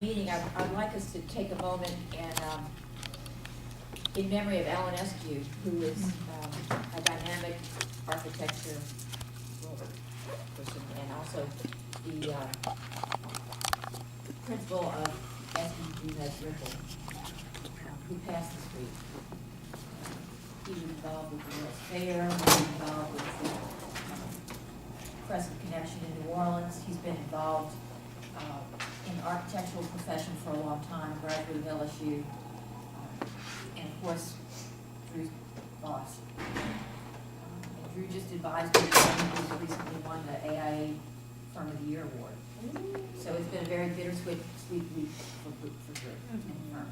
Meeting, I'd like us to take a moment and, in memory of Alan Eskew, who is a dynamic architecture person, and also the principal of Eskew Ripple, who passed this week. He was involved with the World's Fair, he was involved with the Crescent Connection in New Orleans. He's been involved in the architectural profession for a long time, graduate of LSU, and of course, Drew's boss. And Drew just advised me that he recently won the AIA Firm of the Year Award. So it's been a very bittersweet week for Drew and the firm.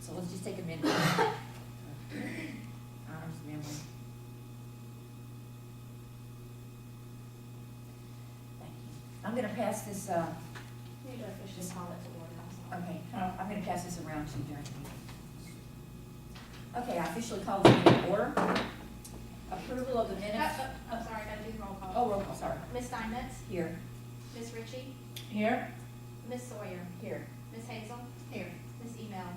So let's just take a minute. Honor his memory. Thank you. I'm going to pass this. Need to officially call it to order. Okay, I'm going to pass this around to you during the meeting. Okay, I officially call this meeting to order. Approval of the minutes. I'm sorry, I gotta do the roll call. Oh, roll call, sorry. Ms. Steinmetz, Here. Ms. Ritchie, Here. Ms. Sawyer, Here. Ms. Hazel, Here. Ms. Email,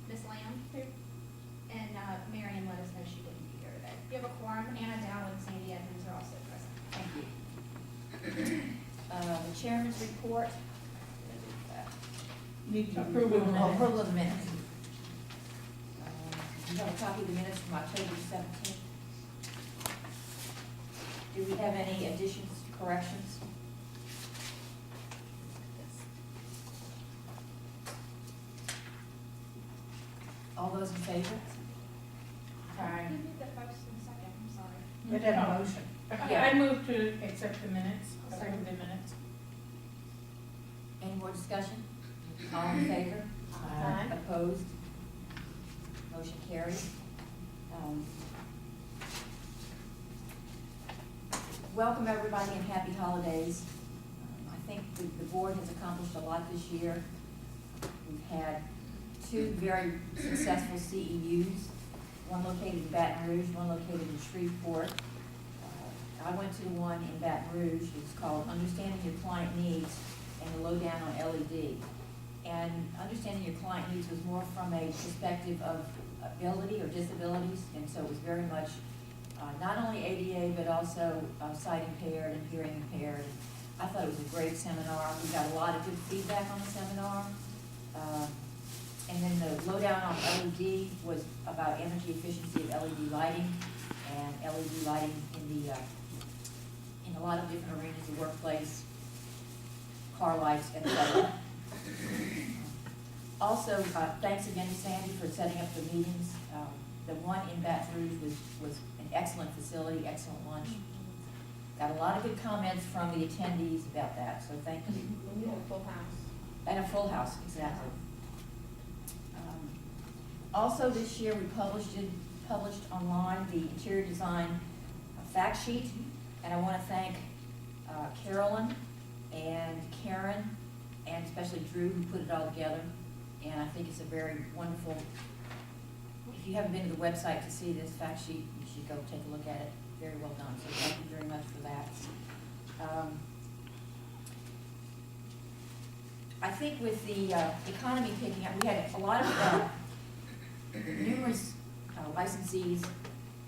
Ms. Lamb, Here. and Marion let us know she wouldn't be here today. You have a quorum. Anna Dow and Sandy Edmonds are also present. Thank you. The chairman's report. Need to approve of the minutes. Approval of the minutes. You have a copy of the minutes from October 17th. Do we have any additions, corrections? All those in favor? Aye. You did the first and second, I'm sorry. We did a motion. Yeah. I move to accept the minutes, approve the minutes. Any more discussion? All in favor? Aye. Opposed? Motion carries. Welcome everybody and happy holidays. I think the board has accomplished a lot this year. We've had two very successful CEUs, one located in Baton Rouge, one located in Shreveport. I went to the one in Baton Rouge. It's called Understanding Your Client Needs and the Lowdown on LED. And understanding your client needs was more from a perspective of ability or disabilities, and so it was very much not only ADA but also sight impaired and hearing impaired. I thought it was a great seminar. We got a lot of good feedback on the seminar. And then the lowdown on LED was about energy efficiency of LED lighting and LED lighting in a lot of different arenas, the workplace, car lights, etc. Also, thanks again to Sandy for setting up the meetings. The one in Baton Rouge was an excellent facility, excellent lunch. Got a lot of good comments from the attendees about that, so thank you. And you have a full house. And a full house, exactly. Also this year, we published online the interior design fact sheet, and I want to thank Carolyn and Karen, and especially Drew, who put it all together. And I think it's a very wonderful, if you haven't been to the website to see this fact sheet, you should go take a look at it. Very well done, so thank you very much for that. I think with the economy picking up, we had a lot of numerous licensees,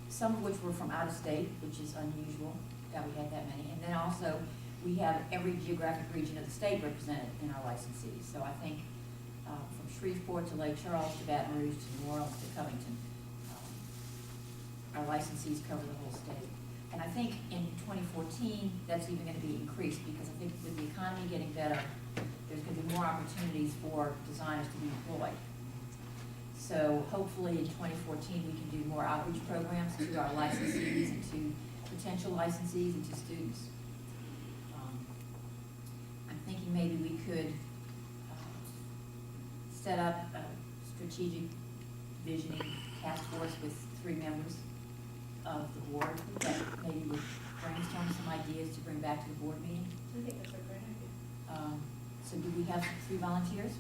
some of which were from out of state, which is unusual that we had that many. And then also, we have every geographic region of the state represented in our licensees. So I think from Shreveport to Lake Charles to Baton Rouge to New Orleans to Covington, our licensees cover the whole state. And I think in 2014, that's even going to be increased because I think with the economy getting better, there's going to be more opportunities for designers to be employed. So hopefully in 2014, we can do more outreach programs to our licensees and to potential licensees and to students. I'm thinking maybe we could set up a strategic visioning task force with 3 members of the board that maybe would brainstorm some ideas to bring back to the board meeting. I think that's a great idea. So do we have 3 volunteers?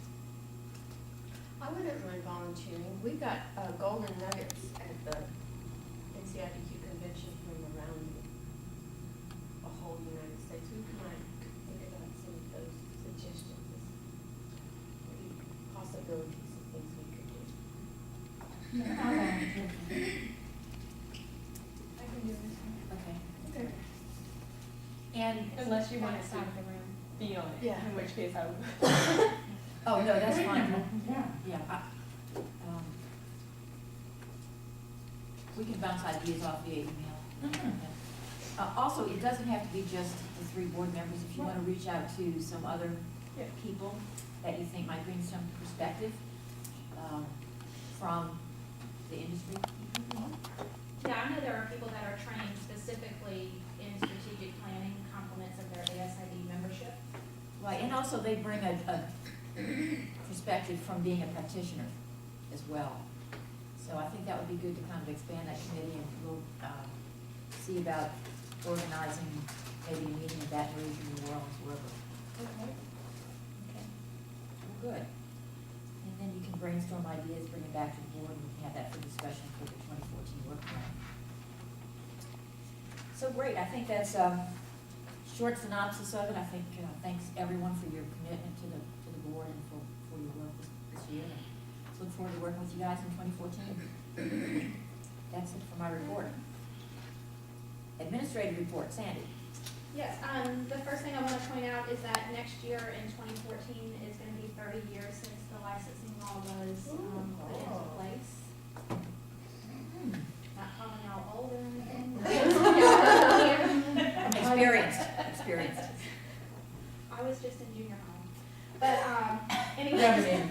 I wouldn't mind volunteering. We got golden nuggets at the NCIPQ convention from around the whole United States. We might think about some of those suggestions. possibilities of things we could do. Yeah, I'll volunteer. I can do this one. Okay. Okay. And, Unless you want Right to side of the room. be on it, Yeah. in which case I would. oh, no, that's fine. Yeah. Yeah, we can bounce ideas off via email. Mhm. Also, it doesn't have to be just the 3 board members. If you want to reach out to some other Yeah. people that you think might bring some perspective from the industry. Yeah, I know there are people that are trained specifically in strategic planning, complements of their ASID membership. Right, and also they bring a perspective from being a practitioner as well. So I think that would be good to kind of expand that committee, and we'll see about organizing maybe a meeting in Baton Rouge, New Orleans, wherever. Okay. Okay. Well, good. And then you can brainstorm ideas, bring it back to the board, and we can have that for discussion for the 2014 work plan. So great, I think that's a short synopsis of it. I think, thanks everyone for your commitment to the board and for your work this year. And look forward to working with you guys in 2014. That's it for my report. Administrative report, Sandy. Yes, the first thing I want to point out is that next year in 2014 is going to be 30 years since the licensing law was put into place. Not calling y'all old or anything. Experienced. I was just in junior high. But, anyway.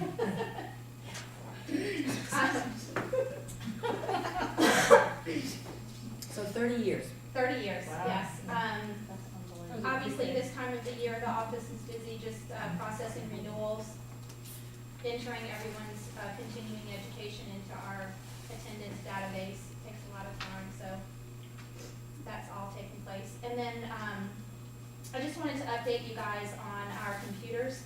So 30 years. 30 years, Wow. yes. That's unbelievable. Obviously, this time of the year, the office is busy just processing renewals, entering everyone's continuing education into our attendance database. Takes a lot of time, so that's all taking place. And then I just wanted to update you guys on our computers.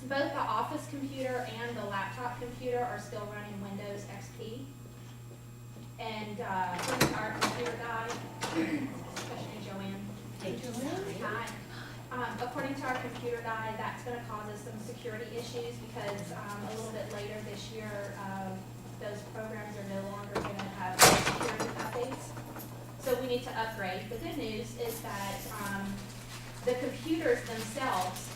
Both the office computer and the laptop computer are still running Windows XP. And according to our computer guy, especially Joanne. Hi. According to our computer guy, that's gonna cause us some security issues because a little bit later this year, those programs are no longer gonna have security updates. So we need to upgrade. The good news is that the computers themselves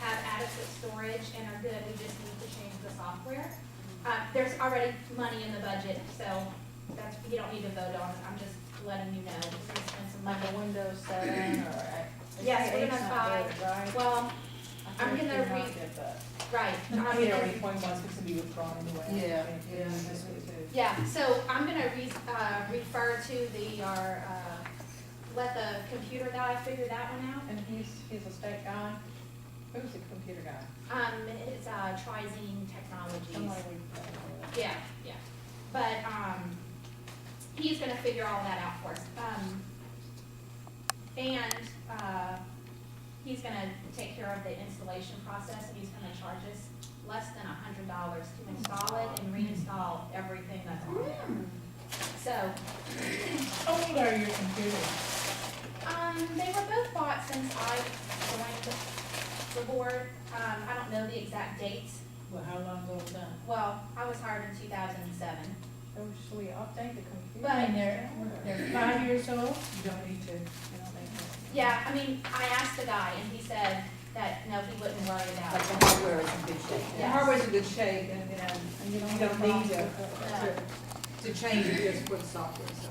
have adequate storage and are good. We just need to change the software. There's already money in the budget, so that's, you don't need to vote on it. I'm just letting you know. We're gonna spend some Like money. a Windows 7 or? Yes, we're gonna buy, well, I'm gonna read right. Yeah, I'm- 8.1 is to be withdrawn anyway. Yeah, this way too. Yeah, so I'm gonna refer to let the computer guy figure that one out. And he's a state guy? Who's the computer guy? It's Trizine Technologies. Somebody we. Yeah, yeah. But, he's gonna figure all that out for us. He's gonna take care of the installation process, and he's gonna charge us less than $100 to install it and reinstall everything that's on there. So, How old are your computers? they were both bought since I joined the board. I don't know the exact dates. Well, how long ago was that? Well, I was hired in 2007. So should we update the computer? But- And they're 5 years old? You don't need to. I don't think so. Yeah, I mean, I asked the guy, and he said that, no, he wouldn't worry about But it. the hardware is in good shape. Yeah. The hardware's in good shape, and, And you have don't need problems to, with to change it just for the software, so.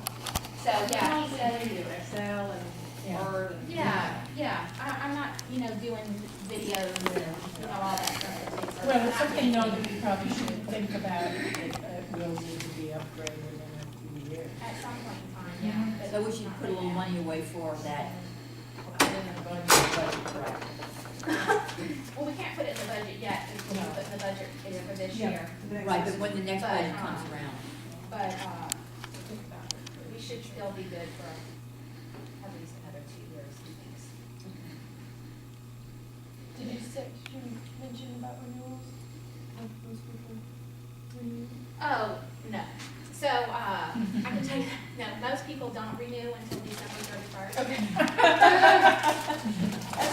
So, yeah, he said, Excel and Word and. yeah, I'm not, doing videos and, all that stuff that takes up. Well, it's something, that we probably should think about, it will need to be upgraded in a few years. At some point in time, yeah. but So we should put a little money away for that. Put in the budget, Correct. Well, we can't put it in the budget yet, because we put in the budget is for this Yeah. year. Right, but when the next But, budget comes around. But, we should still be good for at least another 2 years, he thinks. Did you mention about renewals? Like most people renew? Oh, no. So, I can tell you, no, most people don't renew until December 31st. Okay.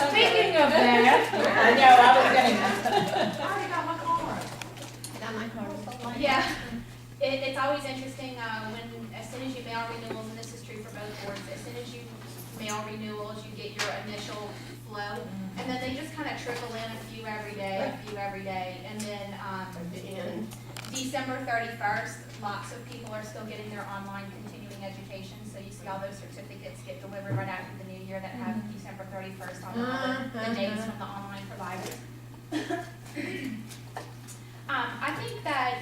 Speaking of that, I know, I was gonna. Yeah, it's always interesting, as soon as you mail renewals, and this is true for both boards, as soon as you mail renewals, you get your initial flow, and then they just kind of trickle in a few every day, and then, At the end. December 31st, lots of people are still getting their online continuing education, so you see all those certificates get delivered right after the new year that have December 31st on the dates from the online providers. I think that,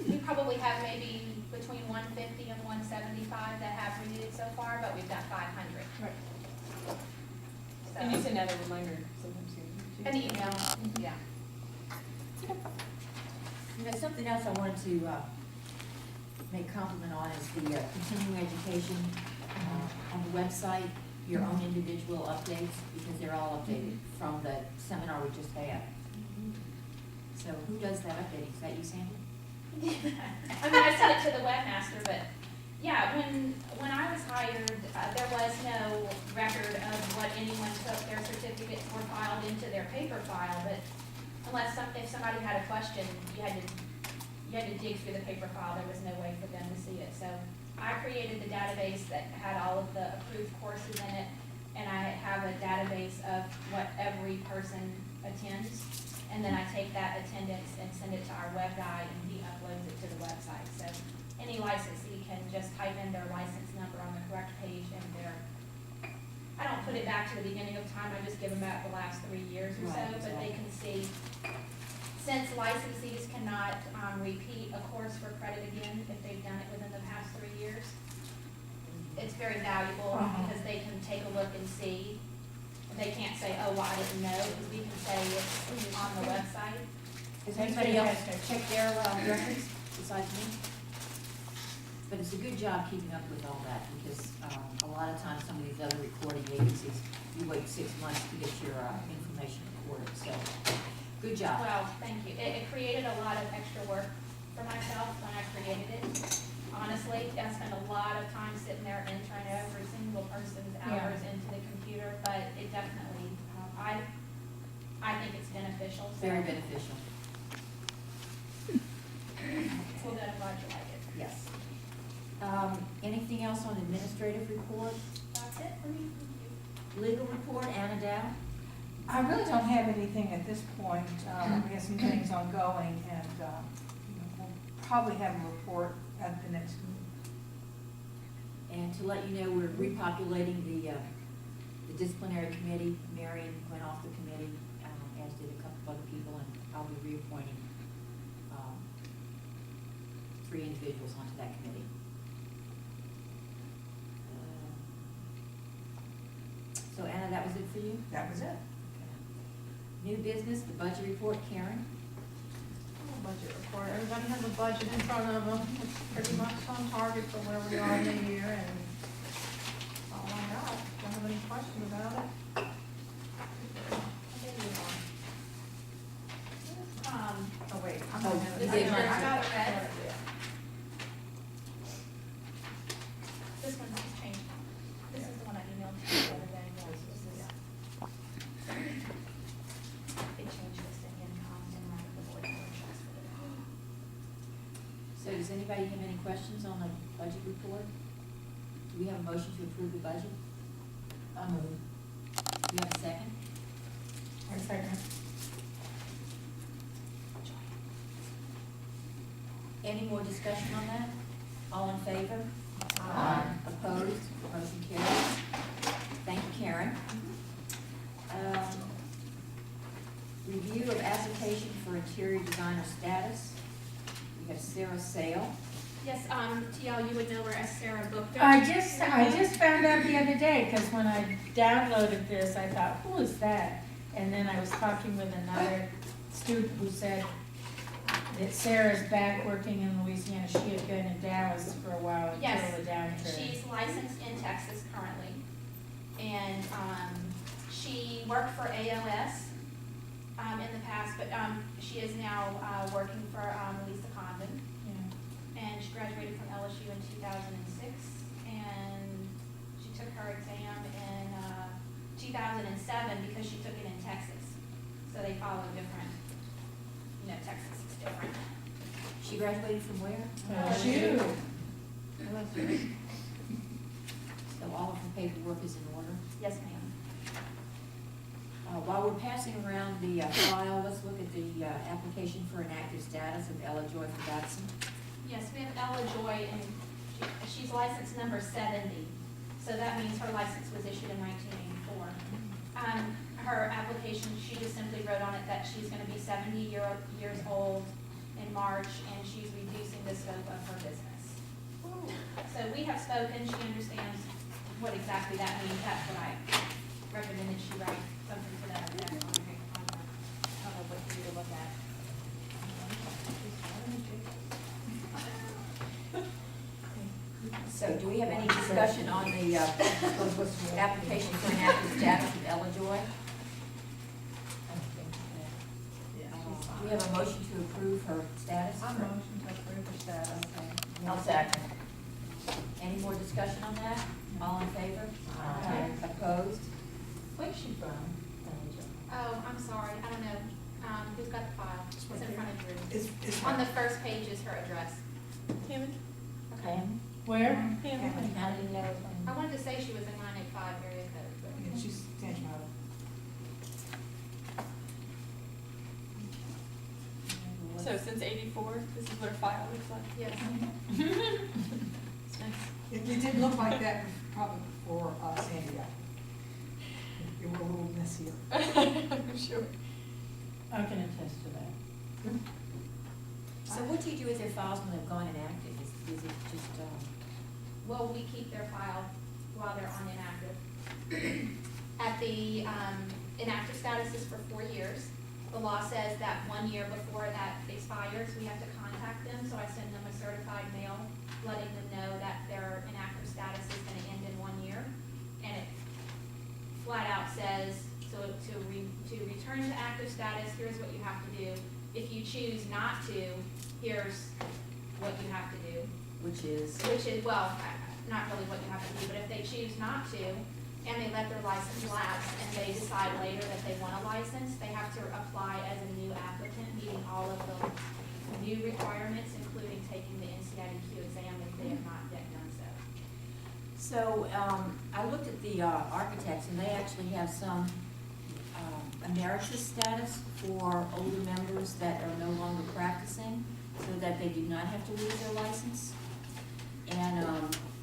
we probably have maybe between 150 and 175 that have renewed so far, but we've got 500. Right. So, And you send out a reminder sometimes too. an email, yeah. You know, something else I wanted to make compliment on is the continuing education on the website, your own individual updates, because they're all updated from the seminar we just had. So who does that updating? Is that you, Sandy? I mean, I sent it to the webmaster, but yeah, when I was hired, there was no record of what anyone took. Their certificates were filed into their paper file, but if somebody had a question, you had to dig through the paper file. There was no way for them to see it. So I created the database that had all of the approved courses in it, and I have a database of what every person attends. And then I take that attendance and send it to our web guy, and he uploads it to the website. So any licensee can just type in their license number on the correct page, and I don't put it back to the beginning of time, I just give them back the last 3 years or so, Right, but they can see, since licensees cannot repeat a course for credit again if they've done it within the past 3 years, it's very valuable because they can take a look and see. They can't say, oh, well, I didn't know, because we can say it's on the website. Does anybody else check their records besides me? But it's a good job keeping up with all that, because a lot of times some of these other recording agencies, you wait 6 months to get your information recorded, so good job. Well, thank you. It created a lot of extra work for myself when I created it. Honestly, I spent a lot of time sitting there entering every single person's hours into the computer, but it definitely, I think it's beneficial. So Very beneficial. Well, good, I'm glad you like it. Yes. Anything else on administrative report? That's it for me. Thank you. Legal report, Anna Dow? I really don't have anything at this point. We have some things ongoing, and we'll probably have a report at the next meeting. And to let you know, we're repopulating the disciplinary committee. Marion went off the committee, as did a couple of other people, and I'll be reappointing 3 individuals onto that committee. So Anna, that was it for you? That was it. New business, the budget report, Karen? Budget report, everybody has a budget in front of them, it's pretty much on target for where we are in the year, and that's all I got. Don't have any questions about it? Oh, wait. I'm Oh, gonna have you it. did I mine. got it Red. right. This one has changed. This is the one I emailed to you the other day. This is, they changed this to income and right of the board of trustees for the. So does anybody have any questions on the budget report? Do we have a motion to approve the budget? Do you have a second? Or second. Any more discussion on that? All in favor? Aye. Opposed? Motion carries. Thank you, Karen. Review of application for interior designer status. We have Sarah Sale. Yes, TL, you would know her as Sarah booked her. I just found out the other day, because when I downloaded this, I thought, who is that? And then I was talking with another student who said that Sarah's back working in Louisiana. She had been in Dallas for a while Yes, until the downturn. she's licensed in Texas currently, and she worked for AOS in the past, but she is now working for Lisa Condon, Yeah. and she graduated from LSU in 2006, and she took her exam in 2007 because she took it in Texas, so they follow different, Texas different. She graduated from where? Shoot. So all of her paperwork is in order. Yes, ma'am. While we're passing around the file, let's look at the application for inactive status of Ella Joy for Batson. Yes, we have Ella Joy, and she's license number 70, so that means her license was issued in 1984. Her application, she just simply wrote on it that she's gonna be 70 years old in March, and she's reducing the scope of her business. So we have spoken, she understands what exactly that means, that's what I recommended she write something to that effect on her public for you to look at. So do we have any discussion on the application for inactive status of Ella Joy? Do we have a motion to approve her status? I motion to approve the status. Okay. I'll second. Any more discussion on that? All in favor? Aye. Opposed? Where's she from? Oh, I'm sorry, I don't know, who's got the file? It's in front of you. It's On the first page is her address. Hammond? Okay. Where? Hammond. How do you know? I wanted to say she was in 985 area code, but. Yeah, she's Tangipahoa. So since 84, this is what her file looks like. Yes. It's nice. It didn't look like that probably before Sandy. It were a little messier. I'm sure. I can attest to that. So what do you do with their files when they've gone inactive? Is it just, Well, we keep their file while they're on inactive. At the, inactive status is for 4 years. The law says that 1 year before that expires, we have to contact them, so I send them a certified mail letting them know that their inactive status is gonna end in 1 year. And it flat out says, so to return to active status, here's what you have to do. If you choose not to, here's what you have to do. which is? Well, not really what you have to do, but if they choose not to, and they let their license lapse, and they decide later that they want a license, they have to apply as a new applicant, meeting all of the new requirements, including taking the NCIDQ exam if they have not yet done so. So, I looked at the architects, and they actually have some emeritus status for older members that are no longer practicing, so that they do not have to lose their license. And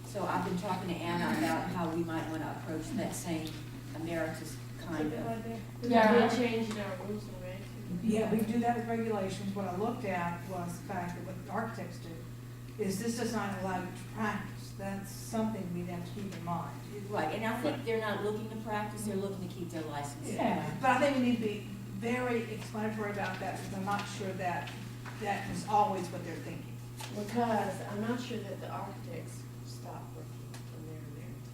so I've been talking to Anna about how we might want to approach that same emeritus kind of. Yeah. We changed our rules and regs. Yeah, we do that with regulations. What I looked at was the fact that what the architects do is this does not allow you to practice. That's something we have to keep in mind. Right, and I think they're not looking to practice, they're looking to keep their license. Yeah. But I think we need to be very explanatory about that, because I'm not sure that that is always what they're thinking. Because I'm not sure that the architects stop working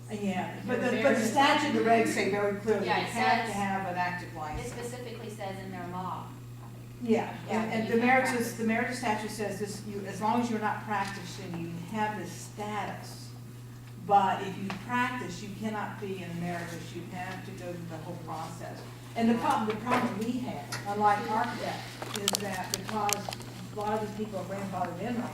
when they're there. Yeah, but the statute, the regs say very clearly, you Yeah, it have to says- have an active It license. specifically says in their law. Yeah, Yeah, and you the can't emeritus, practice. the emeritus statute says this, as long as you're not practicing, you can have this status. But if you practice, you cannot be an emeritus, you have to go through the whole process. And the problem we have, unlike architects, is that because a lot of these people are grandfathered in right now,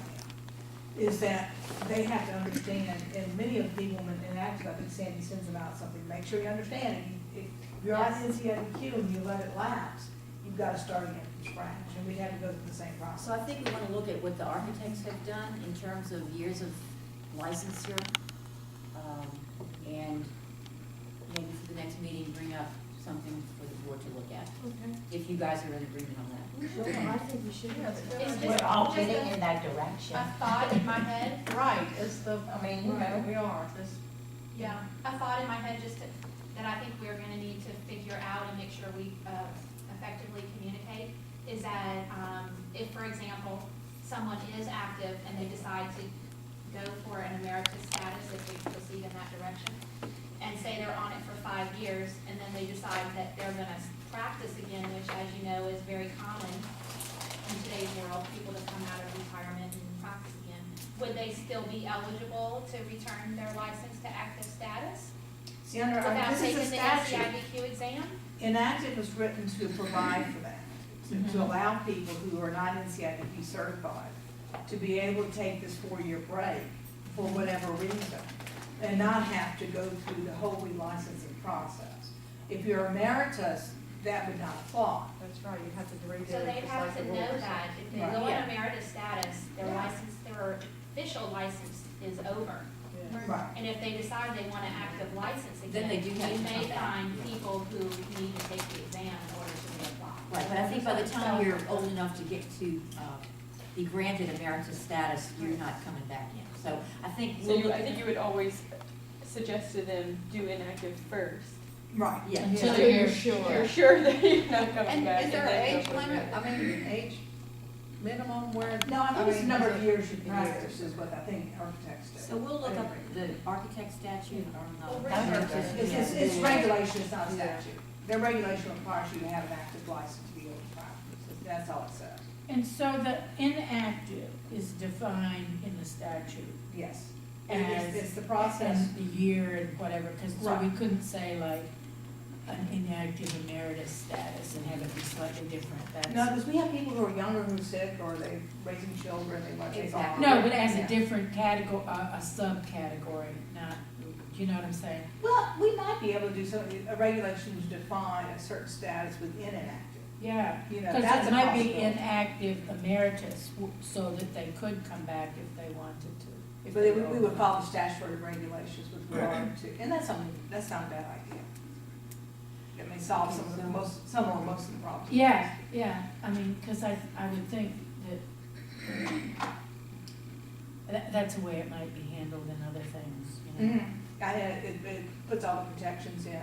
is that they have to understand, and many of the people in active, I think Sandy sends them out something, make sure you understand, if you're on NCIDQ and you let it lapse, you've got to start again from scratch, and we have to go through the same process. So I think we want to look at what the architects have done in terms of years of licensure. And maybe for the next meeting, bring up something for the board to look at, Okay. if you guys are in agreement on that. Sure, I think we should have it. It's just- We're all just getting a- in that direction. A thought in my head, Right, it's the, I mean, you know, we are, this. yeah, a thought in my head just that I think we're gonna need to figure out and make sure we effectively communicate, is that if, for example, someone is active and they decide to go for an emeritus status, if we proceed in that direction, and say they're on it for 5 years, and then they decide that they're gonna practice again, which, as you know, is very common in today's world, people that come out of retirement and practice again. Would they still be eligible to return their license to active status See, under, without this is taking a the statute. NCIDQ exam? Inactive was written to provide for that. Mhm. to allow people who are not NCIDQ certified to be able to take this 4-year break for whatever reason, and not have to go through the whole relicensing process. If you're emeritus, that would not apply. That's right, you have to redo it. So they just have like to the know rules. that if they Right. go on Yeah. emeritus status, their license, their official license is over. Yeah. Right. And if they decide they want an active license Then again, they do have you to may come back. find people who need to take the exam in order to reapply. Right, but I think by the time you're old enough to get to, be granted emeritus status, you're not coming back in. So I think So we'll you, look I at think you would always suggest to them, do inactive first. Right. Yeah. Until Until you're you're sure. You're sure that you're not coming And back. is there and an then age go for limit, it. I mean, age minimum where? No, I think it's the number of is it- years you practice is what I think architects do. So we'll look up the architect statute or Well, the. research It's, Yeah. it's regulation, it's not Yeah. statute. Their regulation requires you to have an active license to be able to practice. That's all it says. And so the inactive is defined in the statute Yes. as. It's the process. And the year and whatever, cause so we Right. couldn't say like an inactive emeritus status and have it be slightly different, that's. No, because we have people who are younger who are sick or they're raising children, they want to take off. Exactly. No, but as a Yeah. different category, a subcategory, not, you know what I'm saying? Well, we might be able to do something, a regulation to define a certain status within an active. Yeah, You know, cause that's it a might be possibility. inactive emeritus, so that they could come back if they wanted to. if But they we were would follow statutory regulations with regard to, and that's something, that's not a bad idea. It may solve some of the some or most of the problems. Yeah, yeah, I mean, cause I would think that that's a way it might be handled in other things, you know? It puts all the protections in,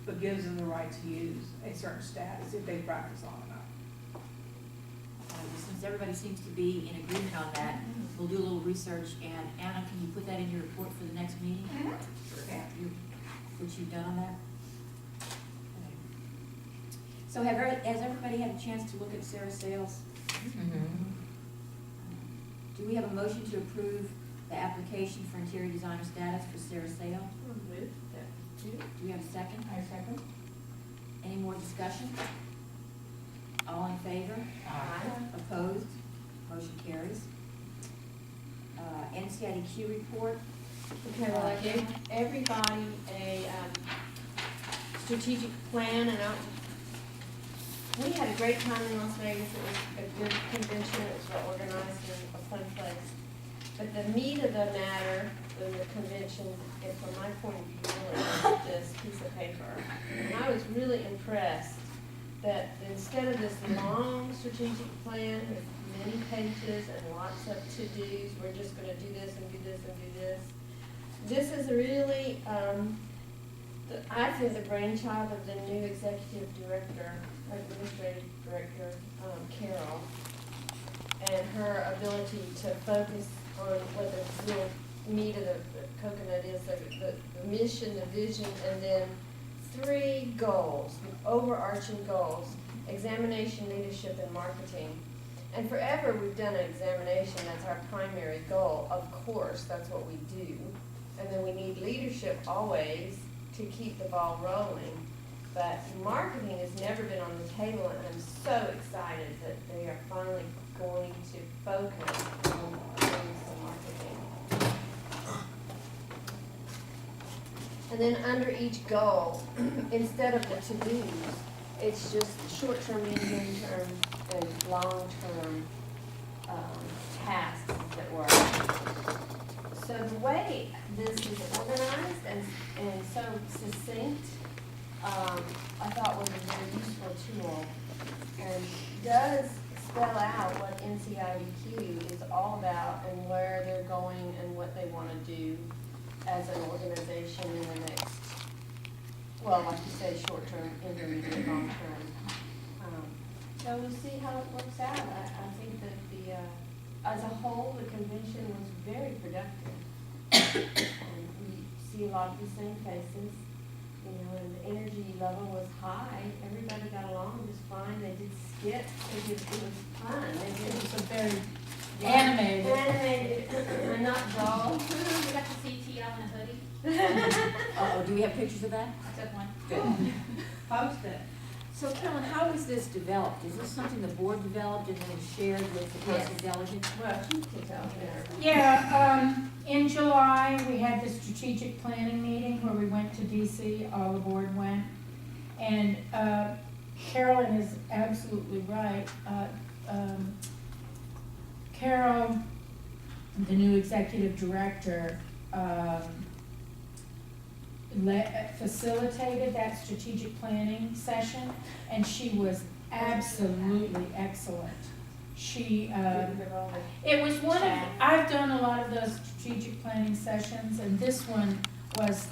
but gives them the right to use a certain status if they practice long enough. Since everybody seems to be in agreement on that, we'll do a little research, and Anna, can you put that in your report for the next meeting? Yeah. What you've done on that? Okay. So has everybody had a chance to look at Sarah's sales? Do we have a motion to approve the application for interior designer status for Sarah Sale? Do we have a second? I second. Any more discussion? All in favor? Opposed? Motion carries. NCIDQ report? Okay, well, I gave everybody a strategic plan, and we had a great time in Las Vegas. It was a good convention, it was well organized and a fun place. But the meat of the matter in the convention, and from my point of view, really was this piece of paper. And I was really impressed that instead of this long strategic plan with many pages and lots of to-dos, we're just gonna do this and do this and do this. This is really, I think the brainchild of the new executive director, administrative director, Carol, and her ability to focus on what the real meat of the coconut is, the mission, the vision, and then 3 goals, overarching goals: examination, leadership, and marketing. And forever, we've done an examination, that's our primary goal. Of course, that's what we do. And then we need leadership always to keep the ball rolling. But marketing has never been on the table, and I'm so excited that they are finally going to focus on doing some marketing. And then under each goal, instead of the to-dos, it's just short-term, medium-term, and long-term tasks, as it were. So the way this is organized and so succinct, I thought was a very useful tool, and does spell out what NCIDQ is all about and where they're going and what they want to do as an organization in the next, well, like you say, short-term, intermediate, long-term. So we'll see how it works out. I think that as a whole, the convention was very productive. And we see a lot of the same faces, you know, and the energy level was high. Everybody got along just fine. They did skits. It was fun. They did It was a very animated. animated and not dull. We got to see T.O. in a hoodie. Oh, do we have pictures of that? I took one. Good. Post it. So Carolyn, how was this developed? Is this something the board developed and then shared with the council delegates? Well, you can tell there. Yeah, in July, we had the strategic planning meeting where we went to DC, all the board went. And Carolyn is absolutely right. Carol, the new executive director, facilitated that strategic planning session, and she was absolutely excellent. She, it was one of, I've done a lot of those strategic planning sessions, and this one was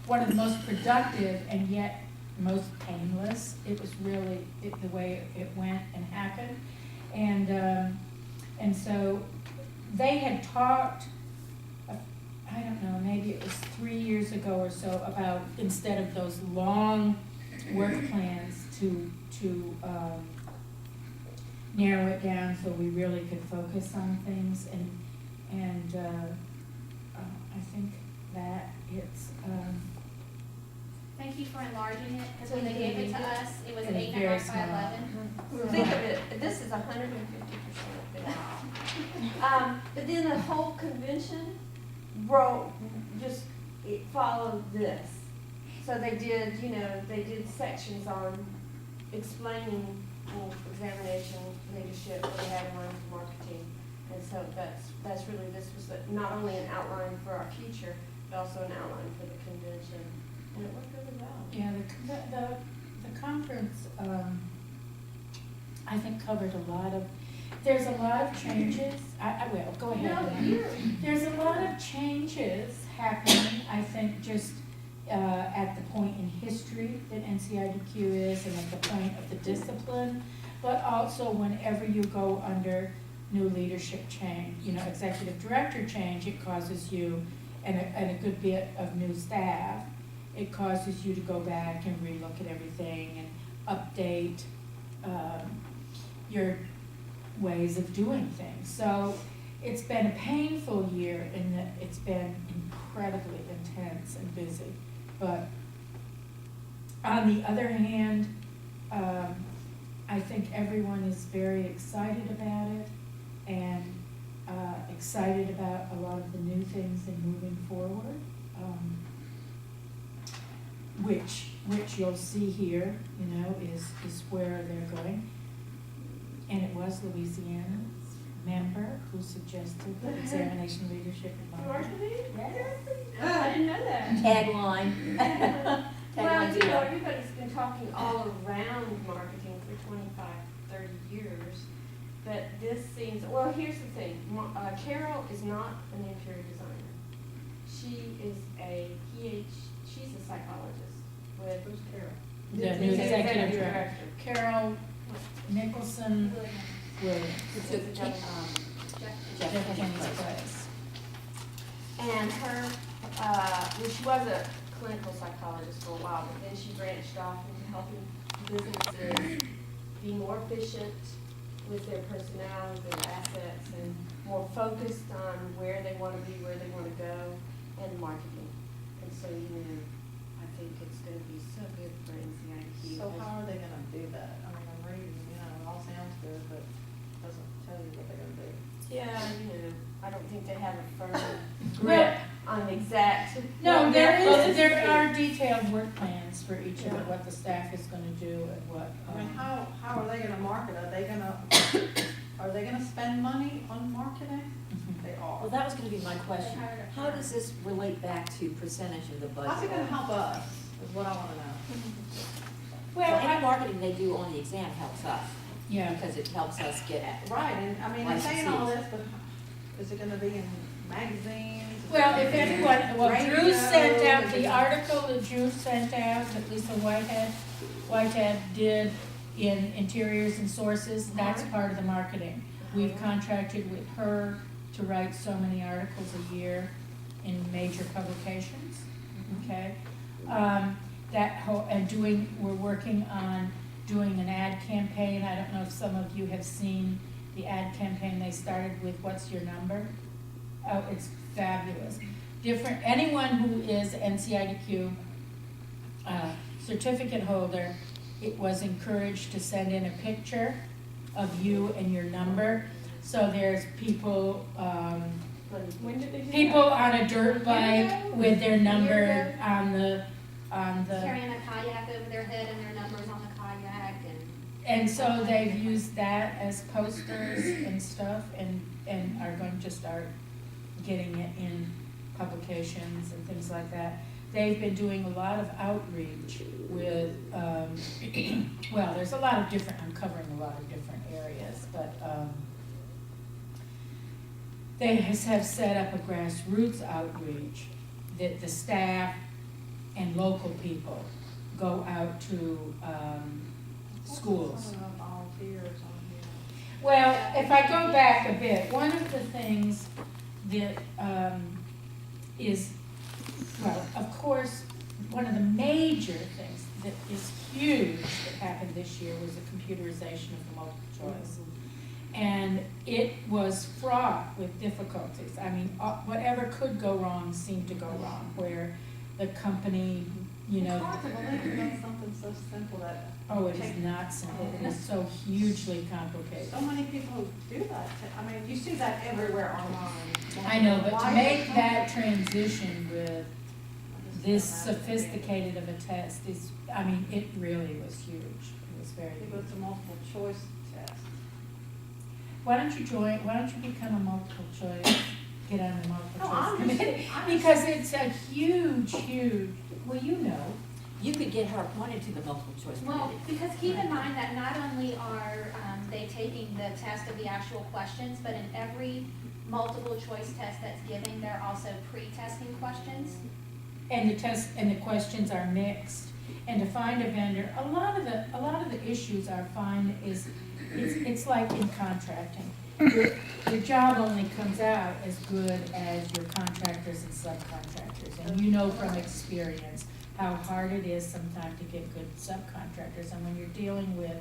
one of the most productive and yet most painless. It was really, the way it went and happened. And so they had talked, I don't know, maybe it was 3 years ago or so, about instead of those long work plans to narrow it down so we really could focus on things, and I think that it's, Thank you for enlarging it, because when they gave it to us, it was It was 8.5 very by small. 11. Think of it, this is 150% bigger. But then the whole convention it followed this. So they did, they did sections on explaining examination, leadership, what they had in mind for marketing. And so that's really, this was not only an outline for our future, but also an outline for the convention. And it worked really well. yeah, the conference, I think covered a lot of, there's a lot of changes, I will, go ahead. No, There's a lot of changes happening, I think, just at the point in history that NCIDQ is, and at the point of the discipline, but also whenever you go under new leadership change, executive director change, it causes you, and a good bit of new staff, it causes you to go back and relook at everything and update your ways of doing things. So it's been a painful year in that it's been incredibly intense and busy. But on the other hand, I think everyone is very excited about it, and excited about a lot of the new things and moving forward, which you'll see here, is where they're going. And it was Louisiana's member who suggested the examination leadership and marketing. Yes. I didn't know that. Tagline. Well, Tagline, yeah. everybody's been talking all around marketing for 25, 30 years. But this seems, well, here's the thing. Carol is not an interior designer. She is she's a psychologist with. Who's Carol? The new executive director. Carol Nicholson Williams. Who took Jeff Kenny's place. And her, she was a clinical psychologist for a while, but then she branched off into helping businesses be more efficient with their personnel, their assets, and more focused on where they want to be, where they want to go, and marketing. And so, I think it's going to be so good for NCIQ. So how are they gonna do that? I mean, I'm reading, it all sounds good, but it doesn't tell you what they're gonna do. Yeah, I don't think they have a firm Well, grip on exact. no, Well, there are detailed work plans for each of what the staff is gonna do and what. I mean, how are they gonna market? Are they gonna spend money on marketing? They are. Well, that was gonna be my question. How does this relate back to percentage of the budget? How's it gonna help us, is what I wanna know. Well, any marketing they do on the exam helps us, Yeah. because it helps us get at. Right, and I mean, they're saying all Licensees. this, but is it gonna be in magazines? Well, if anyone, Drew Radio, sent out is the it- article that Drew sent out, that Lisa Whitehead did in Interiors and Sources, that's part of the marketing. We've contracted with her to write so many articles a year in major publications, okay? We're working on doing an ad campaign. I don't know if some of you have seen the ad campaign they started with, What's Your Number? Oh, it's fabulous. Anyone who is NCIDQ certificate holder, it was encouraged to send in a picture of you and your number. So there's people, When did they do that? people on a dirt bike with their number on the, Carrying a kayak over their head and their numbers on the kayak and so they've used that as posters and stuff and are going to start getting it in publications and things like that. They've been doing a lot of outreach with, well, there's a lot of different, I'm covering a lot of different areas, but, they have set up a grassroots outreach that the staff and local people go out to, schools. Some of the volunteers on here. Well, if I go back a bit, one of the things that is, well, of course, one of the major things that is huge that happened this year was the computerization of the multiple choice. And it was fraught with difficulties. I mean, whatever could go wrong seemed to go wrong, where the company, you know. It's hard to believe about something so simple that. Oh, it is not simple, it is so hugely complicated. So many people who do that, I mean, you see that everywhere online. I know, but to Why make is it that complicated? transition with I just this don't know. sophisticated of a test is, I mean, it really was huge. It was very It goes huge. to multiple choice test. Why don't you become a multiple choice, get on the No, multiple choice I'm just- committee? I'm just- Because it's a huge, well, you know. You could get her appointed to the multiple choice Well, committee. because keep in mind that not only are they taking the test of the actual questions, but in every multiple choice test that's given, they're also pre-testing questions. And the test, and the questions are mixed, and to find a vendor, a lot of the issues are fine is, it's like in contracting. Your job only comes out as good as your contractors and subcontractors, and you know from experience how hard it is sometimes to get good subcontractors, and when you're dealing with,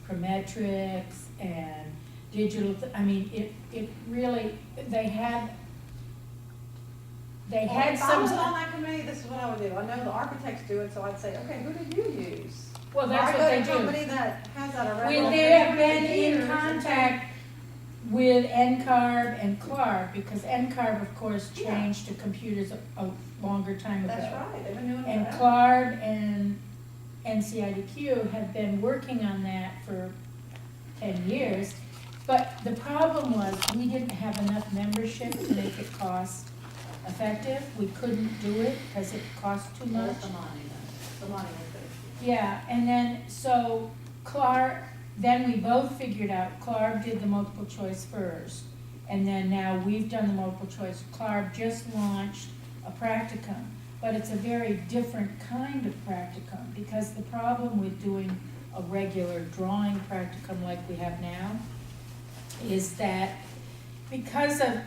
Prometrics and digital, I mean, it really, they had If I was on some, that committee, this is what I would do. I know the architects do it, so I'd say, okay, who did you use? well, that's Or what I they go to a do. company that has that already. Well, they have been in contact with NCARB and CLARB, because NCARB, of course, changed to computers a longer time ago. That's right, they've been doing it And forever. CLARB and NCIDQ have been working on that for 10 years. But the problem was, we didn't have enough membership to make it cost effective. We couldn't do it because it cost too much. What's the money then? The money is Yeah, and then, so then we both figured out, Clark did the multiple choice first, and then now we've done the multiple choice. Clark just launched a practicum, but it's a very different kind of practicum, because the problem with doing a regular drawing practicum like we have now is that because of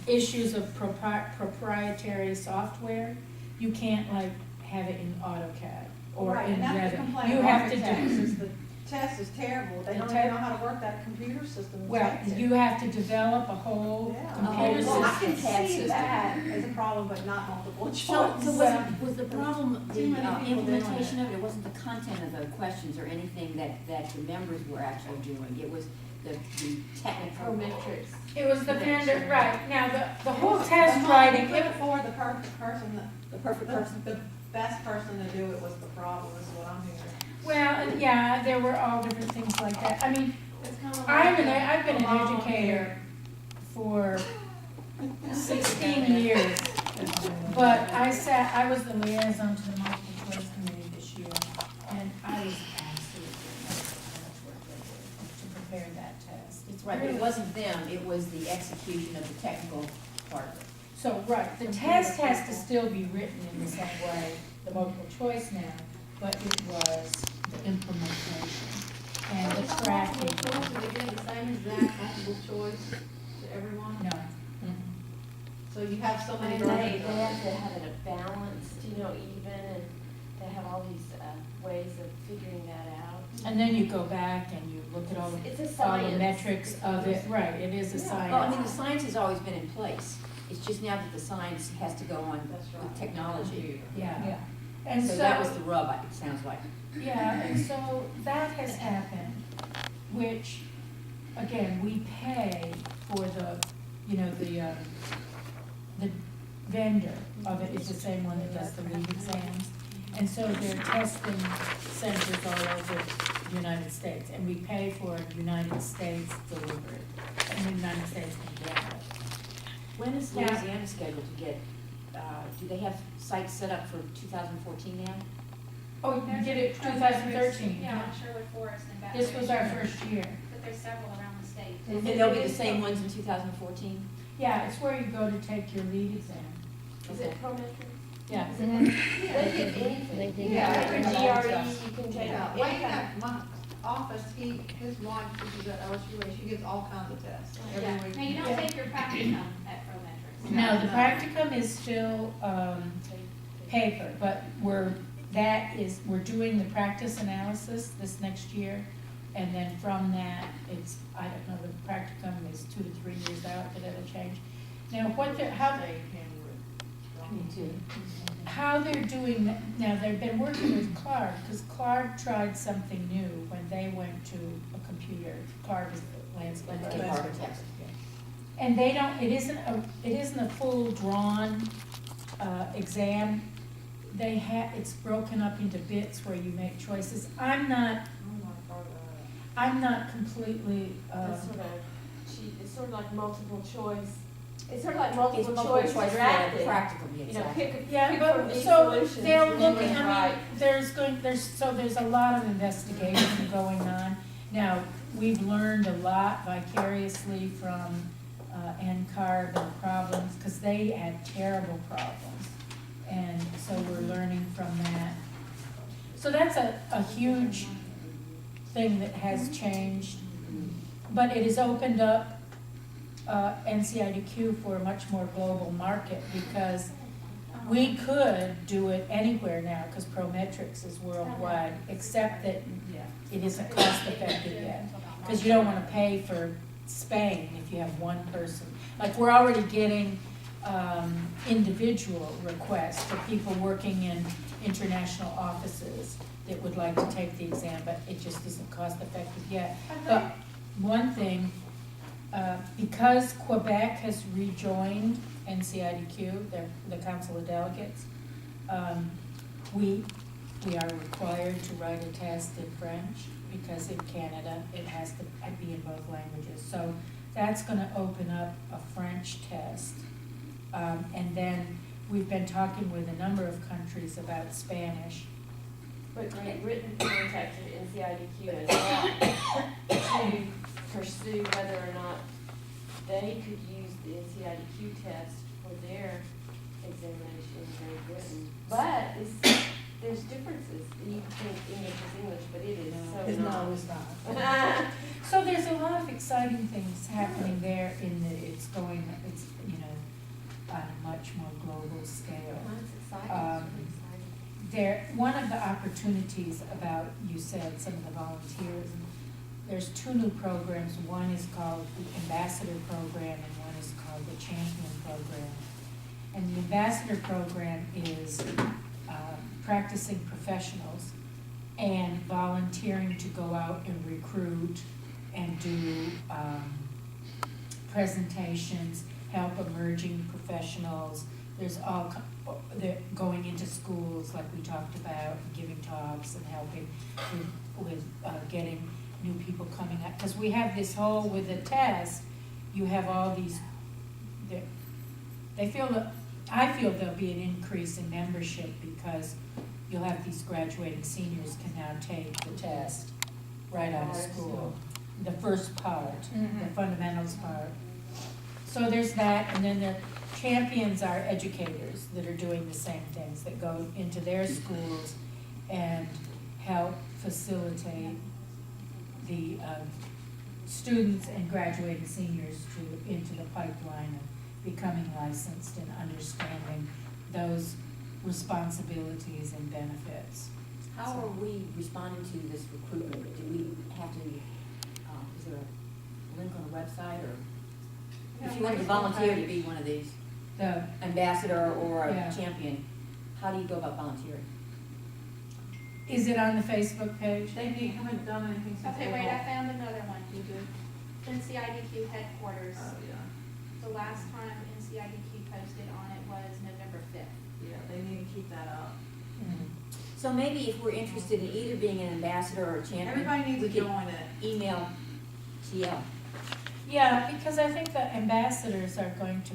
issues of proprietary software, you can't like have it in AutoCAD or Right, in and that's the Revit. complaint You of have to architects, do, is the test is terrible. They The don't te- even know how to work that computer system. well, you have to develop a whole Yeah. computer Well, I system. can CAD see system. that as a problem, but not multiple choice. So was the problem Too many the people doing implementation it. of it? It wasn't the content of the questions or anything that the members were actually doing. It was the technical. Prometrics. It was the vendor, right, now, the whole The test money writing, put it for the perfect person, The perfect person. the best person to do it was the problem, is what I'm hearing. well, yeah, there were all different things like that. I mean, It's kind of I've like I've been a an lawn educator for 16 years, but I was the liaison to the multiple choice committee this year, and I was absolutely amazed how much work they did to prepare that test. It's Right, but really- it wasn't them, it was the execution of the technical part of it. So, right, the test has to still be written in the same way, the multiple choice now, but it was the implementation and the tracking. They give the same exact multiple choice to everyone? No. So you have so many And versions they of have it. to have it balanced, even, and they have all these ways of figuring that out. And then you go back and you look at all the, It's a all the science. metrics of it, right, it is a Yeah. science. Well, I mean, the science has always been in place. It's just now that the science has to go on That's right. with technology. Yeah, And So that was the rub, it sounds like. Yeah, and so that has happened, which, again, we pay for the, the vendor of it is the same one that does the lead exams. And so they're testing centers all over the United States, and we pay for United States delivery, and the United States can get it. When is Yeah. Louisiana scheduled to get, do they have sites set up for 2014 now? Oh, you did it 2013. Yeah, on Sherwood Forest and Baton This was our Rouge. first year. But there's several around the state. And they'll be the same ones in 2014? Yeah, it's where you go to take your lead exam. Is it Prometric? Yeah. They get anything. Yeah, your GRE, you can take Yeah, any Wayne kind. at my office, his wife, she's at LSU, she gets all kinds of tests Yeah. every week. Now, you don't take your practicum at Prometric. No, the practicum is still, paper, but we're doing the practice analysis this next year. And then from that, it's, I don't know, the practicum is 2 to 3 years out that it'll change. Now, how they're doing, now, they've been working with Clark, because Clark tried something new when they went to a computer. Clark is the landscape Landscape architect. architect. And they don't, it isn't a full drawn, exam. It's broken up into bits where you make choices. I'm not completely, That's sort of, it's sort of like multiple choice. It's sort of like It's multiple multiple choice choice for drafting. the practical, yeah, You know, exactly. pick yeah, from but, these so solutions. they'll and look, then I write. mean, there's a lot of investigation going on. Now, we've learned a lot vicariously from, NCARB and problems, because they had terrible problems. And so we're learning from that. So that's a huge thing that has changed. But it has opened up NCIDQ for a much more global market, because we could do it anywhere now, because Prometrics is worldwide, except that it isn't cost effective yet. Because you don't want to pay for Spain if you have one person. Like, we're already getting individual requests for people working in international offices that would like to take the exam, but it just isn't cost effective yet. But one thing, because Quebec has rejoined NCIDQ, the Council of Delegates, we are required to write a test in French, because in Canada, it has to be in both languages. So that's gonna open up a French test. And then we've been talking with a number of countries about Spanish. But Great Britain contacted NCIDQ as well to pursue whether or not they could use the NCIDQ test for their examination in Great Britain. But there's differences. You think English is English, but it is so not. No, it's not. So there's a lot of exciting things happening there it's on a much more global scale. That's exciting. One of the opportunities about, you said, some of the volunteers, there's 2 new programs. One is called the Ambassador Program, and one is called the Champion Program. And the Ambassador Program is practicing professionals and volunteering to go out and recruit and do presentations, help emerging professionals. There's they're going into schools, like we talked about, giving talks and helping with getting new people coming up. Because we have this whole, with the test, you have all these, I feel there'll be an increase in membership, because you'll have these graduating seniors can now take the test right out of school. The first part, the fundamentals part. So there's that, and then the champions are educators that are doing the same things, that go into their schools and help facilitate the students and graduating seniors into the pipeline of becoming licensed and understanding those responsibilities and benefits. How are we responding to this recruitment? Do we have to, is there a link on the website, or if you wanted to volunteer to be one of these, The, ambassador or a Yeah. champion, how do you go about volunteering? Is it on the Facebook page? haven't done anything since Okay, April. wait, I found another one. You did? NCIDQ headquarters. Oh, yeah. The last time NCIDQ posted on it was November 5th. Yeah, they need to keep that up. So maybe if we're interested in either being an ambassador or a champion, Everybody needs we to could join it. email TL. Yeah, because I think the ambassadors are going to,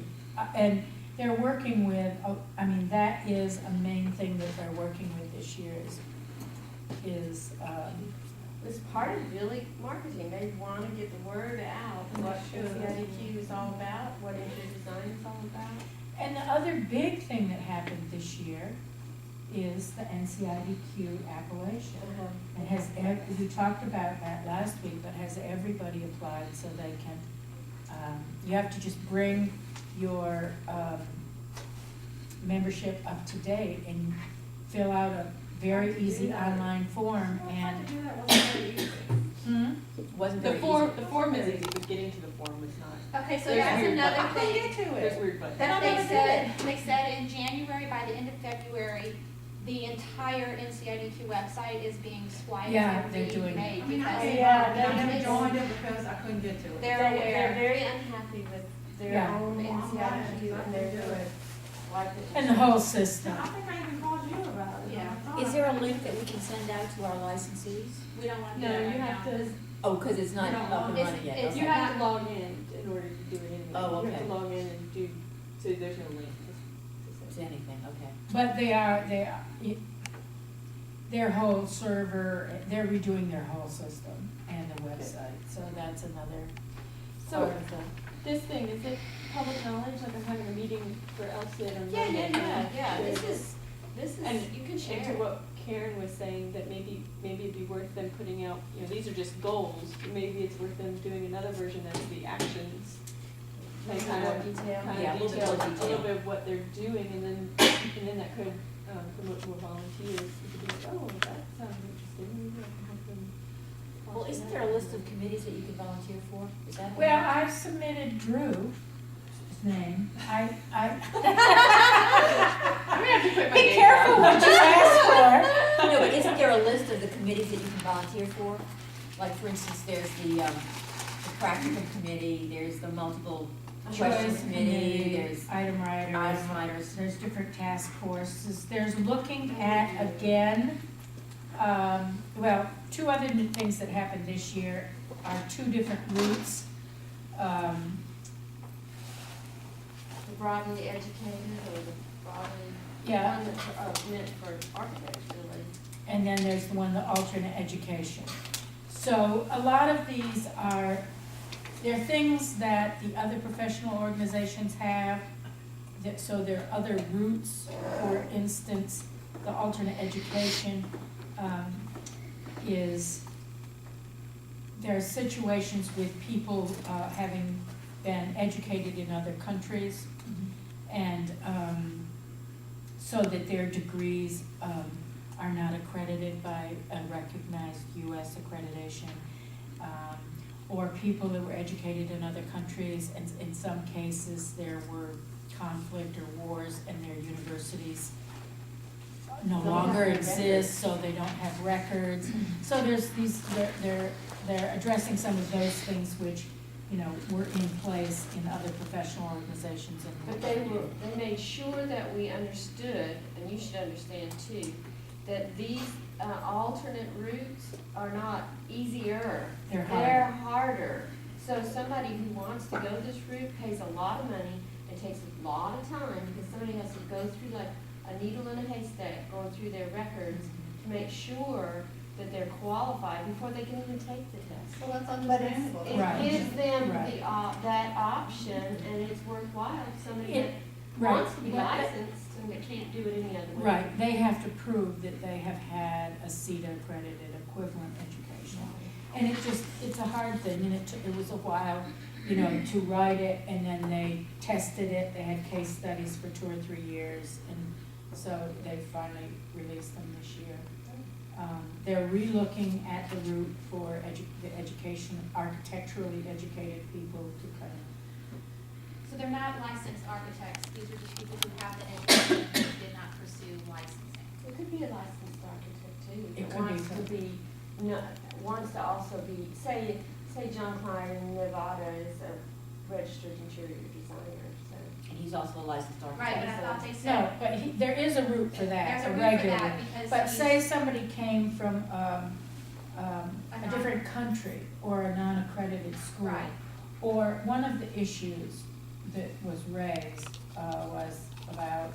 and they're working with, I mean, that is a main thing that they're working with this year is, It's part of really marketing, they wanna get the word out, what NCIDQ is all about, what interior design is all about. and the other big thing that happened this year is the NCIDQ appellation. And has, we talked about that last week, but has everybody applied so they can, you have to just bring your, membership up to date and fill out a very easy online form and. do that wasn't very easy. Wasn't The very form, easy. the form is easy, but getting to the form was not. Okay, so There's that's weird another buttons. thing. There's weird buttons. That they said in January, by the end of February, the entire NCIDQ website is being swiped Yeah, and they're doing remade I mean, I because gave Yeah, up, and I they- never joined it because I couldn't get to it. They're They're aware. very unhappy with their Yeah. own Well, I'm glad NCIDQ and they they're do doing it. like it. And the whole system. I think I even called you about it. Yeah. I thought Is there a link that we can send out to our licensees? we don't want to do No, that you right have now. to, Oh, because it's not We don't up want- and It's- running yet, it's- you okay. have to log in order to do it anyway. Oh, You okay. have to log in and do, so there's no link. to It's send. anything, okay. But their whole server, they're redoing their whole system and the website, so that's another So- part of the. This thing, is it public knowledge, like I'm having a meeting for LSID on Yeah, Monday? yeah, Good. this is, And you can And share. to what Karen was saying, that maybe it'd be worth them putting out, these are just goals, but maybe it's worth them doing another version that's the actions. Like Maybe kind more of, detail. kind Yeah, a of little bit detail, more a detail. little bit of what they're doing, and then that could, promote more volunteers. You could be like, oh, that sounds interesting, maybe I can help them. Well, isn't there a list of committees that you can volunteer for? Is that? Well, I've submitted Drew's name. I'm gonna have to quit my Be day careful job. what you ask No, but isn't there a list of the committees that you can volunteer for? Like, for instance, there's the practicum committee, there's the multiple for. question Choice committee, there's Item writers. item writers. There's different task forces, there's looking at, again, well, two other new things that happened this year are two different routes. The broadly educated or the broadly, Yeah. one that's meant for architects really. And then there's the one, the alternate education. So a lot of these are, they're things that the other professional organizations have, so there are other routes. For instance, the alternate education is, there are situations with people having been educated in other countries, and so that their degrees are not accredited by a recognized US accreditation. Or people that were educated in other countries, and in some cases, there were conflict or wars, and their universities no Don't longer have exist, so they don't have records. So there's these, they're addressing some of those things which, were in place in other professional organizations and. But they made sure that we understood, and you should understand too, that these alternate routes are not easier. They're They're harder. So somebody who wants to go this route pays a lot of money, it takes a lot of time, because somebody has to go through like a needle in a haystack, going through their records to make sure that they're qualified before they can even take the test. Well, that's But understandable. Right. it gives them Right. that option, and it's worthwhile if somebody It- that right. wants to be licensed and that can't do it any other way. Right, they have to prove that they have had a CETA accredited equivalent education. And it's a hard thing, and it was a while, to write it, and then they tested it, they had case studies for 2 or 3 years, and so they finally released them this year. They're relooking at the route for the education, architecturally educated people to kind of. So they're not licensed architects, these are just people who have the education, but did not pursue licensing. It could be a licensed architect too. too. It that could be wants to too. be, no, wants to also be, say John Klein in Nevada is a registered interior designer, so. And he's also a licensed architect. Right, but I thought they No, said, but there is a route for that, there's a a route for regular. that because But he's- say somebody came from, a different country or a non-accredited school. Right. Or one of the issues that was raised, was about